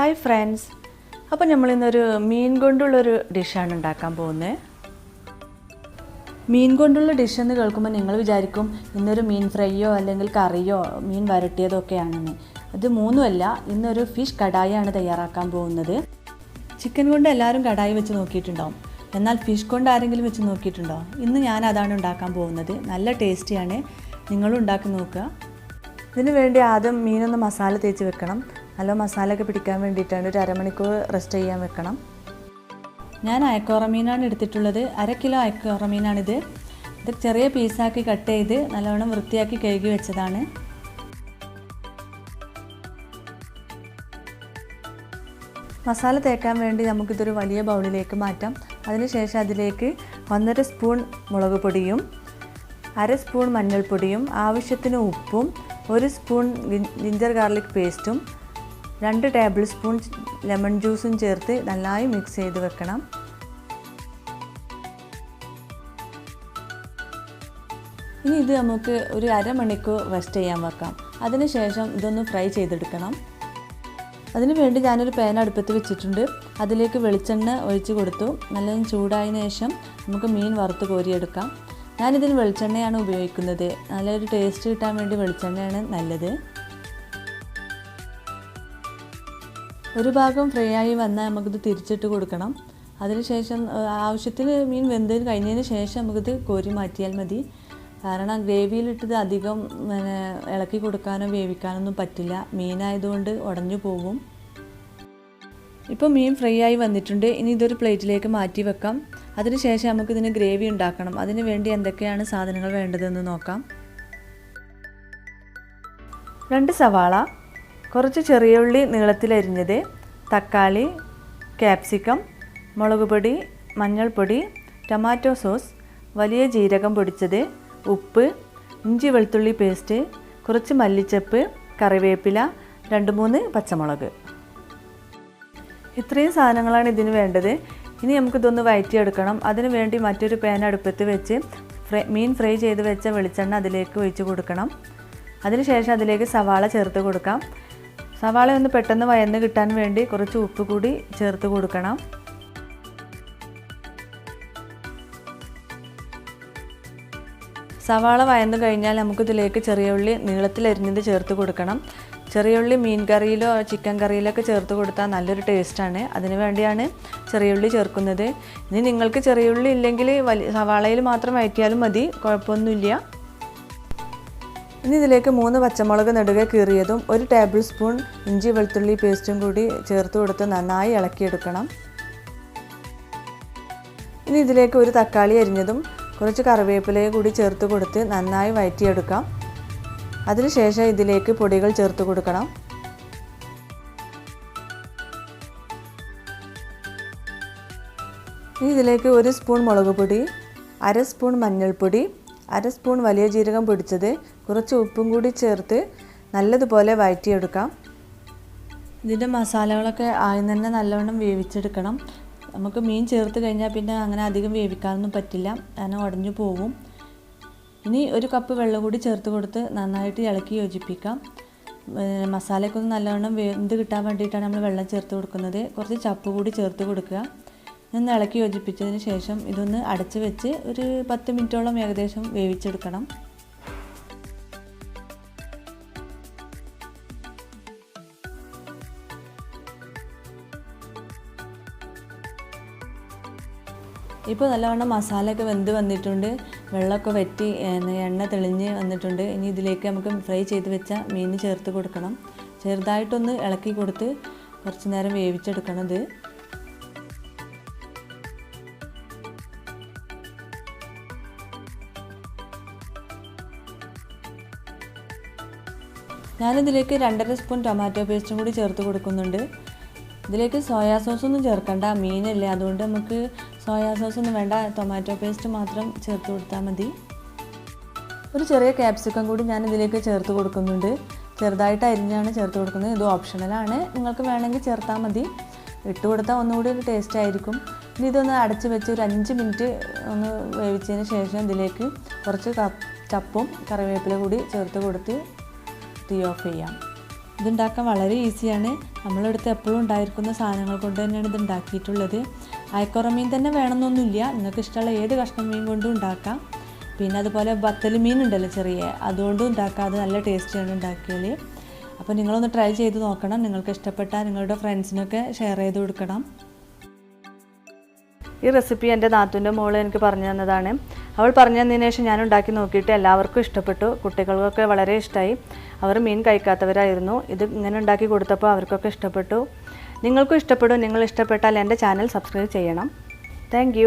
Hi friends. അപ്പോൾ നമ്മൾ ഇന്നൊരു മീൻ കൊണ്ടുള്ള ഒരു ഡിഷ് ആണ് ഉണ്ടാക്കാൻ പോകുന്നത്. മീൻ കൊണ്ടുള്ള ഡിഷ് എന്ന് കേൾക്കുമ്പോൾ നിങ്ങൾ വിചാരിക്കും ഇന്നൊരു മീൻ ഫ്രൈയോ അല്ലെങ്കിൽ കറിയോ മീൻ വരട്ടിയതോ ഒക്കെയാണെന്ന്. അത് മൂന്നുമല്ല, ഇന്നൊരു ഫിഷ് കടായി ആണ് തയ്യാറാക്കാൻ പോകുന്നത്. ചിക്കൻ കൊണ്ട് എല്ലാവരും കടായി വെച്ച് നോക്കിയിട്ടുണ്ടാവും. എന്നാൽ ഫിഷ് കൊണ്ട് ആരെങ്കിലും വെച്ച് നോക്കിയിട്ടുണ്ടോ? ഇന്ന് ഞാൻ അതാണ് ഉണ്ടാക്കാൻ പോകുന്നത്. നല്ല ടേസ്റ്റിയാണ്. നിങ്ങളും ഉണ്ടാക്കി നോക്കുക. ഇതിനു വേണ്ടി ആദ്യം മീനൊന്ന് മസാല തേച്ച് വെക്കണം. നല്ല മസാലയൊക്കെ പിടിക്കാൻ വേണ്ടിയിട്ടാണ് ഒരു അരമണിക്കൂർ റെസ്റ്റ് ചെയ്യാൻ വെക്കണം. ഞാൻ അയക്കോറ മീനാണ് എടുത്തിട്ടുള്ളത്. 1 കിലോ അയക്കോറ മീനാണിത്. ഇത് ചെറിയ പീസാക്കി കട്ട് ചെയ്ത് നല്ലവണ്ണം വൃത്തിയാക്കി കഴുകി വെച്ചതാണ്. മസാല തേക്കാൻ വേണ്ടി നമുക്കിതൊരു വലിയ ബൗളിലേക്ക് മാറ്റാം. അതിനുശേഷം അതിലേക്ക് 1.5 സ്പൂൺ മുളക് പൊടിയും 1/2 സ്പൂൺ മഞ്ഞൾപ്പൊടിയും ആവശ്യത്തിന് ഉപ്പും 1 സ്പൂൺ ജിഞ്ചർ ഗാർലിക് പേസ്റ്റും 2 ടേബിൾ സ്പൂൺ ലെമൺ ജ്യൂസും ചേർത്ത് നന്നായി മിക്സ് ചെയ്ത് വെക്കണം. ഇനി ഇത് നമുക്ക് ഒരു അരമണിക്കൂർ റെസ്റ്റ് ചെയ്യാൻ വെക്കാം. അതിനുശേഷം ഇതൊന്ന് ഫ്രൈ ചെയ്തെടുക്കണം. അതിനു വേണ്ടി ഞാനൊരു പാൻ അടുപ്പത്ത് വെച്ചിട്ടുണ്ട്. അതിലേക്ക് വെളിച്ചെണ്ണ ഒഴിച്ച് കൊടുത്തു. നല്ലൊന്ന് ചൂടായതിനു ശേഷം നമുക്ക് മീൻ വറുത്ത് കോരിയെടുക്കാം. ഞാനിതിന് വെളിച്ചെണ്ണയാണ് ഉപയോഗിക്കുന്നത്. നല്ലൊരു ടേസ്റ്റ് കിട്ടാൻ വേണ്ടി വെളിച്ചെണ്ണയാണ് നല്ലത്. ഒരു ഭാഗം ഫ്രൈ ആയി വന്നാൽ നമുക്കിത് തിരിച്ചിട്ട് കൊടുക്കണം. അതിനുശേഷം ആവശ്യത്തിന് മീൻ വെന്ത് കഴിഞ്ഞതിന് ശേഷം നമുക്കിത് കോരി മാറ്റിയാൽ മതി. കാരണം ഗ്രേവിയിലിട്ടത് അധികം ഇളക്കി കൊടുക്കാനോ വേവിക്കാനൊന്നും പറ്റില്ല. മീനായതുകൊണ്ട് ഉടഞ്ഞു പോകും. ഇപ്പോൾ മീൻ ഫ്രൈ ആയി വന്നിട്ടുണ്ട്. ഇനി ഇതൊരു പ്ലേറ്റിലേക്ക് മാറ്റി വെക്കാം. അതിനുശേഷം നമുക്കിതിന് ഗ്രേവി ഉണ്ടാക്കണം. അതിന് വേണ്ടി എന്തൊക്കെയാണ് സാധനങ്ങൾ വേണ്ടതെന്ന് നോക്കാം. 2 സവാള, കുറച്ച് ചെറിയ ഉള്ളി നീളത്തിലരിഞ്ഞത്, തക്കാളി, ക്യാപ്സിക്കം, മുളക് പൊടി, മഞ്ഞൾപ്പൊടി, ടൊമാറ്റോ സോസ്, വലിയ ജീരകം പൊടിച്ചത്, ഉപ്പ്, ഇഞ്ചി വെളുത്തുള്ളി പേസ്റ്റ്, കുറച്ച് മല്ലിച്ചപ്പ്, കറിവേപ്പില, 2-3 പച്ചമുളക്. ഇത്രയും സാധനങ്ങളാണ് ഇതിന് വേണ്ടത്. ഇനി നമുക്കിതൊന്ന് വഴറ്റിയെടുക്കണം. അതിന് വേണ്ടി മറ്റൊരു പാൻ അടുപ്പത്ത് വെച്ച് മീൻ ഫ്രൈ ചെയ്ത് വെച്ച വെളിച്ചെണ്ണ അതിലേക്ക് ഒഴിച്ച് കൊടുക്കണം. അതിനുശേഷം അതിലേക്ക് സവാള ചേർത്ത് കൊടുക്കാം. സവാള ഒന്ന് പെട്ടെന്ന് വഴന്ന് കിട്ടാൻ വേണ്ടി കുറച്ച് ഉപ്പ് കൂടി ചേർത്ത് കൊടുക്കണം. സവാള വഴന്നു കഴിഞ്ഞാൽ നമുക്കിതിലേക്ക് ചെറിയ ഉള്ളി നീളത്തിലരിഞ്ഞത് ചേർത്ത് കൊടുക്കണം. ചെറിയ ഉള്ളി മീൻ കറിയിലോ ചിക്കൻ കറിയിലൊക്കെ ചേർത്ത് കൊടുത്താൽ നല്ലൊരു ടേസ്റ്റാണ്. അതിന് വേണ്ടിയാണ് ചെറിയ ഉള്ളി ചേർക്കുന്നത്. ഇനി നിങ്ങൾക്ക് ചെറിയ ഉള്ളി ഇല്ലെങ്കിൽ സവാളയിൽ മാത്രം വഴറ്റിയാലും മതി, കുഴപ്പമൊന്നുമില്ല. ഇനി ഇതിലേക്ക് 3 പച്ചമുളക് നെടുകെ കീറിയതും 1 ടേബിൾ സ്പൂൺ ഇഞ്ചി വെളുത്തുള്ളി പേസ്റ്റും കൂടി ചേർത്ത് കൊടുത്ത് നന്നായി ഇളക്കിയെടുക്കണം. ഇനി ഇതിലേക്ക് 1 തക്കാളി അരിഞ്ഞതും കുറച്ച് കറിവേപ്പിലയും കൂടി ചേർത്ത് കൊടുത്ത് നന്നായി വഴറ്റിയെടുക്കാം. അതിനുശേഷം ഇതിലേക്ക് പൊടികൾ ചേർത്ത് കൊടുക്കണം. ഇനി ഇതിലേക്ക് 1 സ്പൂൺ മുളക് പൊടി, 1/2 സ്പൂൺ മഞ്ഞൾപ്പൊടി, 1/2 സ്പൂൺ വലിയ ജീരകം പൊടിച്ചത്, കുറച്ച് ഉപ്പും കൂടി ചേർത്ത് നല്ലതുപോലെ വഴറ്റിയെടുക്കാം. ഇതിൻ്റെ മസാലകളൊക്കെ ആദ്യം തന്നെ നല്ലവണ്ണം വേവിച്ചെടുക്കണം. നമുക്ക് മീൻ ചേർത്ത് കഴിഞ്ഞാൽ പിന്നെ അങ്ങനെ അധികം വേവിക്കാനൊന്നും പറ്റില്ല, കാരണം ഉടഞ്ഞു പോകും. ഇനി 1 കപ്പ് വെള്ളം കൂടി ചേർത്ത് കൊടുത്ത് നന്നായിട്ട് ഇളക്കി യോജിപ്പിക്കാം. മസാലയൊക്കെ ഒന്ന് നല്ലവണ്ണം വെന്ത് കിട്ടാൻ വേണ്ടിയിട്ടാണ് നമ്മൾ വെള്ളം ചേർത്ത് കൊടുക്കുന്നത്. കുറച്ച് ചപ്പ് കൂടി ചേർത്ത് കൊടുക്കുക. ഒന്ന് ഇളക്കി യോജിപ്പിച്ചതിന് ശേഷം ഇതൊന്ന് അടച്ച് വെച്ച് ഒരു 10 മിനിറ്റോളം ഏകദേശം വേവിച്ചെടുക്കണം. ഇപ്പോൾ നല്ലവണ്ണം മസാലയൊക്കെ വെന്ത് വന്നിട്ടുണ്ട്. വെള്ളമൊക്കെ വറ്റി എണ്ണ തെളിഞ്ഞ് വന്നിട്ടുണ്ട്. ഇനി ഇതിലേക്ക് നമുക്ക് ഫ്രൈ ചെയ്ത് വെച്ച മീൻ ചേർത്ത് കൊടുക്കണം. ചെറുതായിട്ടൊന്ന് ഇളക്കി കൊടുത്ത് കുറച്ച് നേരം വേവിച്ചെടുക്കണം. ഇത് ഞാനിതിലേക്ക് 2.5 സ്പൂൺ ടൊമാറ്റോ പേസ്റ്റും കൂടി ചേർത്ത് കൊടുക്കുന്നുണ്ട്. ഇതിലേക്ക് സോയാ സോസൊന്നും ചേർക്കണ്ട, മീനല്ലേ, അതുകൊണ്ട് നമുക്ക് സോയാ സോസൊന്നും വേണ്ട. ടൊമാറ്റോ പേസ്റ്റ് മാത്രം ചേർത്ത് കൊടുത്താൽ മതി. ഒരു ചെറിയ ക്യാപ്സിക്കം കൂടി ഞാൻ ഇതിലേക്ക് ചേർത്ത് കൊടുക്കുന്നുണ്ട്. ചെറുതായിട്ട് അരിഞ്ഞാണ് ചേർത്ത് കൊടുക്കുന്നത്. ഇത് ഓപ്ഷണലാണ്, നിങ്ങൾക്ക് വേണമെങ്കിൽ ചേർത്താൽ മതി. ഇട്ട് കൊടുത്താൽ ഒന്നുകൂടി ഒരു ടേസ്റ്റ് ആയിരിക്കും. ഇനി ഇതൊന്ന് അടച്ച് വെച്ച് ഒരു 5 മിനിറ്റ് ഒന്ന് വേവിച്ചതിന് ശേഷം ഇതിലേക്ക് കുറച്ച് ചപ്പും കറിവേപ്പില കൂടി ചേർത്ത് കൊടുത്ത് തീ ഓഫ് ചെയ്യാം. ഇതുണ്ടാക്കാൻ വളരെ ഈസിയാണ്. നമ്മളടുത്ത് എപ്പോഴും ഉണ്ടായിരിക്കുന്ന സാധനങ്ങൾ കൊണ്ട് തന്നെയാണ് ഇത് ഉണ്ടാക്കിയിട്ടുള്ളത്. അയക്കുറ മീൻ തന്നെ വേണമെന്നൊന്നുമില്ല, നിങ്ങൾക്ക് ഇഷ്ടമുള്ള ഏത് കഷ്ണം മീൻ കൊണ്ടും ഉണ്ടാക്കാം. പിന്നെ അതുപോലെ ബത്തൽ മീൻ ഉണ്ടല്ലോ ചെറിയ, അതുകൊണ്ടും ഉണ്ടാക്കാം. അത് നല്ല ടേസ്റ്റിയാണ് ഉണ്ടാക്കിയാൽ. അപ്പോൾ നിങ്ങളൊന്ന് ട്രൈ ചെയ്ത് നോക്കണം. നിങ്ങൾക്ക് ഇഷ്ടപ്പെട്ടാൽ നിങ്ങളുടെ ഫ്രണ്ട്സിനൊക്കെ ഷെയർ ചെയ്ത് കൊടുക്കണം. ഈ റെസിപ്പി എൻ്റെ നാത്തൂൻ്റെ മോള് എനിക്ക് പറഞ്ഞു തന്നതാണ്. അവൾ പറഞ്ഞു തന്നതിന് ശേഷം ഞാൻ ഉണ്ടാക്കി നോക്കിയിട്ട് എല്ലാവർക്കും ഇഷ്ടപ്പെട്ടു. കുട്ടികൾക്കൊക്കെ വളരെ ഇഷ്ടമായി. അവർ മീൻ കഴിക്കാത്തവരായിരുന്നു. ഇത് ഇങ്ങനെ ഉണ്ടാക്കി കൊടുത്തപ്പോൾ അവർക്കൊക്കെ ഇഷ്ടപ്പെട്ടു. നിങ്ങൾക്കും ഇഷ്ടപ്പെടും. നിങ്ങൾ ഇഷ്ടപ്പെട്ടാൽ എൻ്റെ ചാനൽ സബ്സ്ക്രൈബ് ചെയ്യണം. താങ്ക്